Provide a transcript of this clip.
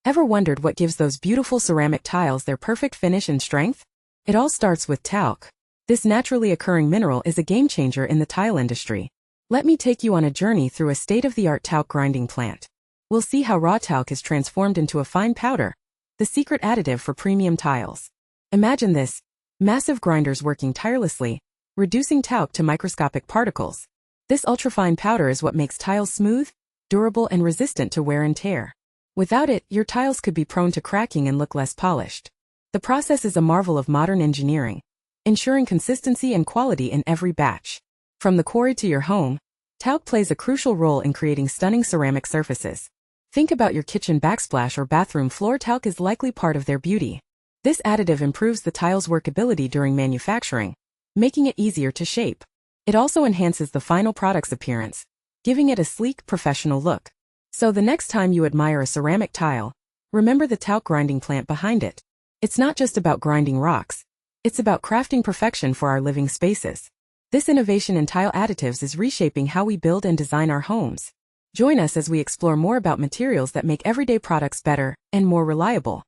Ever wondered what gives those beautiful ceramic tiles their perfect finish and strength? It all starts with talc. This naturally occurring mineral is a game changer in the tile industry. Let me take you on a journey through a state-of-the-art talc grinding plant. We'll see how raw talc is transformed into a fine powder, the secret additive for premium tiles. Imagine this: massive grinders working tirelessly, reducing talc to microscopic particles. This ultrafine powder is what makes tiles smooth, durable, and resistant to wear and tear. Without it, your tiles could be prone to cracking and look less polished. The process is a marvel of modern engineering, ensuring consistency and quality in every batch. From the quarry to your home, talc plays a crucial role in creating stunning ceramic surfaces. Think about your kitchen backsplash or bathroom floor. Talc is likely part of their beauty. This additive improves the tile's workability during manufacturing, making it easier to shape. It also enhances the final product's appearance, giving it a sleek, professional look. So the next time you admire a ceramic tile, remember the talc grinding plant behind it. It's not just about grinding rocks. It's about crafting perfection for our living spaces. This innovation in tile additives is reshaping how we build and design our homes. Join us as we explore more about materials that make everyday products better and more reliable.